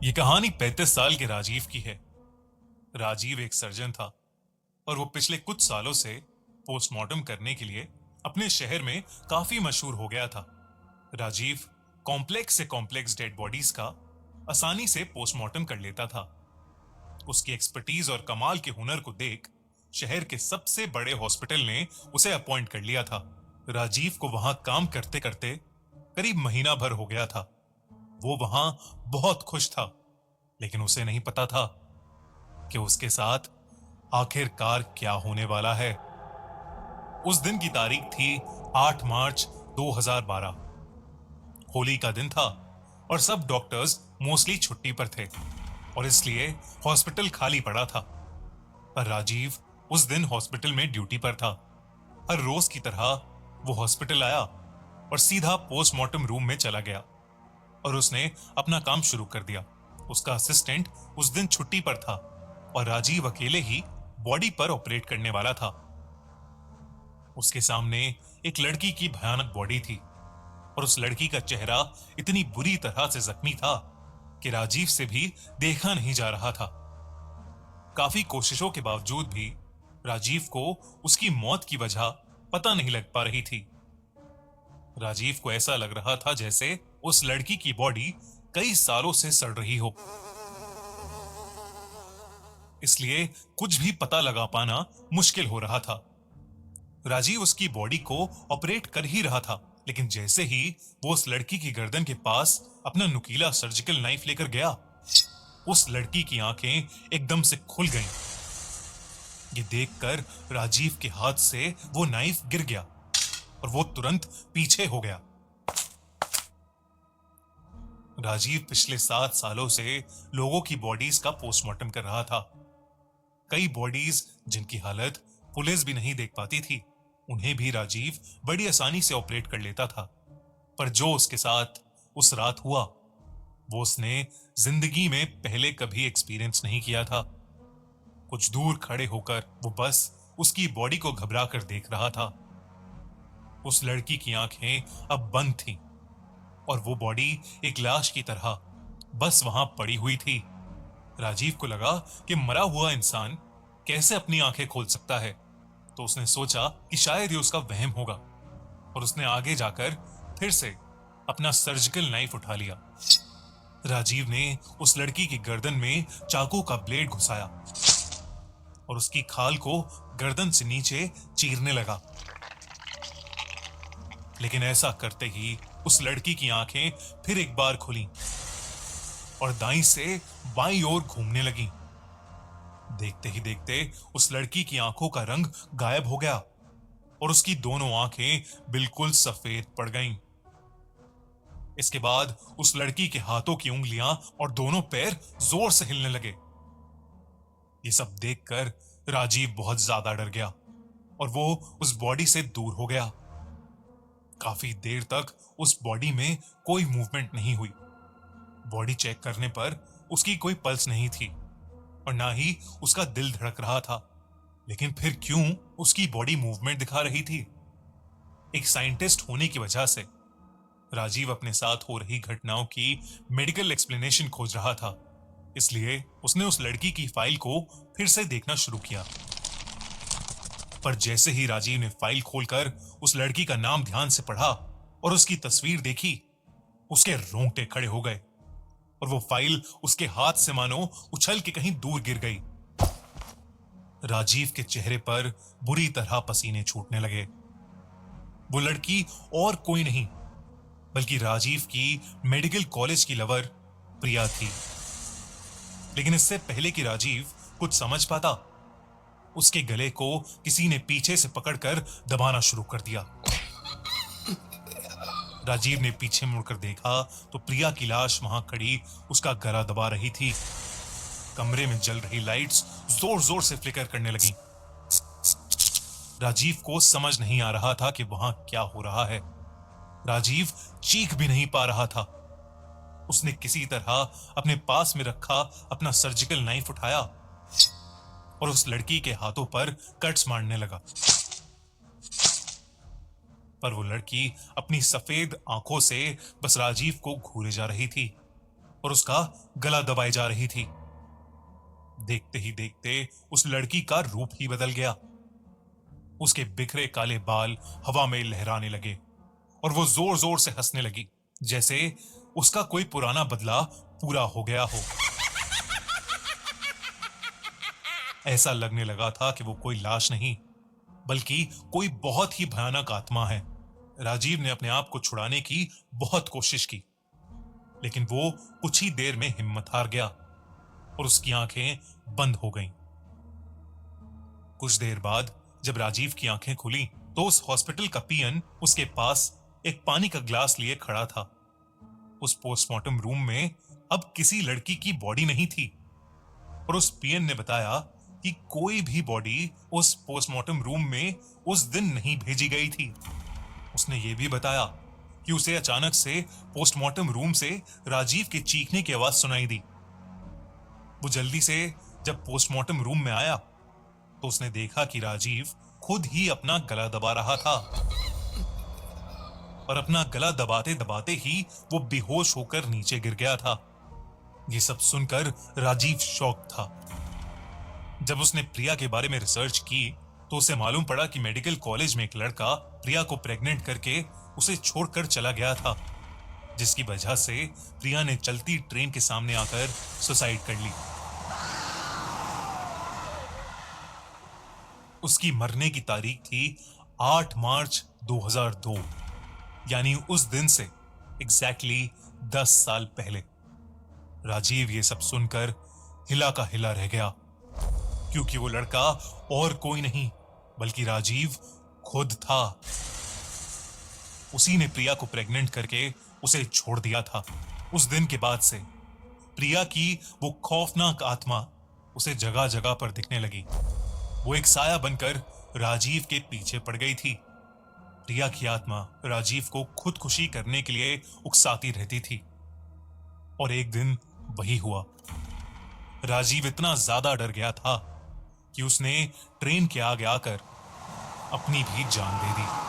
ये कहानी 35 साल के राजीव की है। राजीव एक सर्जन था और वो पिछले कुछ सालों से पोस्टमार्टम करने के लिए अपने शहर में काफी मशहूर हो गया था। राजीव कॉम्प्लेक्स से कॉम्प्लेक्स डेड बॉडीज का आसानी से पोस्टमार्टम कर लेता था। उसकी एक्सपर्टीज और कमाल के हुनर को देख शहर के सबसे बड़े हॉस्पिटल ने उसे अपॉइंट कर लिया था। राजीव को वहां काम करते करते करीब महीना भर हो गया था। वो वहां बहुत खुश था, लेकिन उसे नहीं पता था कि उसके साथ आखिरकार क्या होने वाला है। उस दिन की तारीख थी 8 मार्च 2012। होली का दिन था और सब डॉक्टर्स मोस्टली छुट्टी पर थे और इसलिए हॉस्पिटल खाली पड़ा था। पर राजीव उस दिन हॉस्पिटल में ड्यूटी पर था। हर रोज की तरह वो हॉस्पिटल आया और सीधा पोस्टमार्टम रूम में चला गया और उसने अपना काम शुरू कर दिया। उसका असिस्टेंट उस दिन छुट्टी पर था और राजीव अकेले ही बॉडी पर ऑपरेट करने वाला था। उसके सामने एक लड़की की भयानक बॉडी थी और उस लड़की का चेहरा इतनी बुरी तरह से जख्मी था कि राजीव से भी देखा नहीं जा रहा था। काफी कोशिशों के बावजूद भी राजीव को उसकी मौत की वजह पता नहीं लग पा रही थी। राजीव को ऐसा लग रहा था जैसे उस लड़की की बॉडी कई सालों से सड़ रही हो, इसलिए कुछ भी पता लगा पाना मुश्किल हो रहा था। राजीव उसकी बॉडी को ऑपरेट कर ही रहा था, लेकिन जैसे ही वो उस लड़की की गर्दन के पास अपना नुकीला सर्जिकल नाइफ लेकर गया, उस लड़की की आंखें एकदम से खुल गईं। ये देखकर राजीव के हाथ से वो नाइफ गिर गया और वो तुरंत पीछे हो गया। राजीव पिछले 7 सालों से लोगों की बॉडीज का पोस्टमार्टम कर रहा था। कई बॉडीज जिनकी हालत पुलिस भी नहीं देख पाती थी, उन्हें भी राजीव बड़ी आसानी से ऑपरेट कर लेता था। पर जो उसके साथ उस रात हुआ, वो उसने जिंदगी में पहले कभी एक्सपीरियंस नहीं किया था। कुछ दूर खड़े होकर वो बस उसकी बॉडी को घबरा कर देख रहा था। उस लड़की की आंखें अब बंद थीं और वो बॉडी एक लाश की तरह बस वहां पड़ी हुई थी। राजीव को लगा कि मरा हुआ इंसान कैसे अपनी आंखें खोल सकता है, तो उसने सोचा कि शायद ये उसका वहम होगा और उसने आगे जाकर फिर से अपना सर्जिकल नाइफ उठा लिया। राजीव ने उस लड़की की गर्दन में चाकू का ब्लेड घुसाया और उसकी खाल को गर्दन से नीचे चीरने लगा। लेकिन ऐसा करते ही उस लड़की की आंखें फिर एक बार खुली और दाईं से बाईं ओर घूमने लगी। देखते ही देखते उस लड़की की आंखों का रंग गायब हो गया और उसकी दोनों आंखें बिल्कुल सफेद पड़ गईं। इसके बाद उस लड़की के हाथों की उंगलियां और दोनों पैर जोर से हिलने लगे। ये सब देखकर राजीव बहुत ज्यादा डर गया और वो उस बॉडी से दूर हो गया। काफी देर तक उस बॉडी में कोई मूवमेंट नहीं हुई। बॉडी चेक करने पर उसकी कोई पल्स नहीं थी और ना ही उसका दिल धड़क रहा था। लेकिन फिर क्यों उसकी बॉडी मूवमेंट दिखा रही थी? एक साइंटिस्ट होने की वजह से राजीव अपने साथ हो रही घटनाओं की मेडिकल एक्सप्लेनेशन खोज रहा था, इसलिए उसने उस लड़की की फाइल को फिर से देखना शुरू किया। पर जैसे ही राजीव ने फाइल खोलकर उस लड़की का नाम ध्यान से पढ़ा और उसकी तस्वीर देखी, उसके रोंगटे खड़े हो गए और वो फाइल उसके हाथ से मानो उछल के कहीं दूर गिर गई। राजीव के चेहरे पर बुरी तरह पसीने छूटने लगे। वो लड़की और कोई नहीं बल्कि राजीव की मेडिकल कॉलेज की लवर प्रिया थी। लेकिन इससे पहले कि राजीव कुछ समझ पाता, उसके गले को किसी ने पीछे से पकड़कर दबाना शुरू कर दिया। राजीव ने पीछे मुड़कर देखा तो प्रिया की लाश वहां खड़ी उसका गला दबा रही थी। कमरे में जल रही लाइट्स जोर जोर से फ्लिकर करने लगी। राजीव को समझ नहीं आ रहा था कि वहां क्या हो रहा है। राजीव चीख भी नहीं पा रहा था। उसने किसी तरह अपने पास में रखा अपना सर्जिकल नाइफ उठाया और उस लड़की के हाथों पर कट्स मारने लगा। पर वो लड़की अपनी सफेद आंखों से बस राजीव को घूरे जा रही थी और उसका गला दबाई जा रही थी। देखते ही देखते उस लड़की का रूप ही बदल गया। उसके बिखरे काले बाल हवा में लहराने लगे और वो जोर जोर से हंसने लगी, जैसे उसका कोई पुराना बदला पूरा हो गया हो। ऐसा लगने लगा था कि वो कोई लाश नहीं, बल्कि कोई बहुत ही भयानक आत्मा है। राजीव ने अपने आप को छुड़ाने की बहुत कोशिश की, लेकिन वो कुछ ही देर में हिम्मत हार गया और उसकी आंखें बंद हो गईं। कुछ देर बाद जब राजीव की आंखें खुली तो उस हॉस्पिटल का पीएन उसके पास एक पानी का ग्लास लिए खड़ा था। उस पोस्टमार्टम रूम में अब किसी लड़की की बॉडी नहीं थी और उस पीएन ने बताया कि कोई भी बॉडी उस पोस्टमार्टम रूम में उस दिन नहीं भेजी गई थी। उसने यह भी बताया कि उसे अचानक से पोस्टमार्टम रूम से राजीव के चीखने की आवाज सुनाई दी। वो जल्दी से जब पोस्टमार्टम रूम में आया तो उसने देखा कि राजीव खुद ही अपना गला दबा रहा था और अपना गला दबाते दबाते ही वो बेहोश होकर नीचे गिर गया था। ये सब सुनकर राजीव शॉक था। जब उसने प्रिया के बारे में रिसर्च की तो उसे मालूम पड़ा कि मेडिकल कॉलेज में एक लड़का प्रिया को प्रेग्नेंट करके उसे छोड़कर चला गया था, जिसकी वजह से प्रिया ने चलती ट्रेन के सामने आकर सुसाइड कर ली। उसकी मरने की तारीख थी 8 मार्च 2002, यानी उस दिन से एग्जैक्टली 10 साल पहले। राजीव ये सब सुनकर हिला का हिला रह गया, क्योंकि वो लड़का और कोई नहीं बल्कि राजीव खुद था। उसी ने प्रिया को प्रेग्नेंट करके उसे छोड़ दिया था। उस दिन के बाद से प्रिया की वो खौफनाक आत्मा उसे जगह जगह पर दिखने लगी। वो एक साया बनकर राजीव के पीछे पड़ गई थी। प्रिया की आत्मा राजीव को खुदकुशी करने के लिए उकसाती रहती थी और एक दिन वही हुआ। राजीव इतना ज्यादा डर गया था कि उसने ट्रेन के आगे आकर अपनी भी जान दे दी।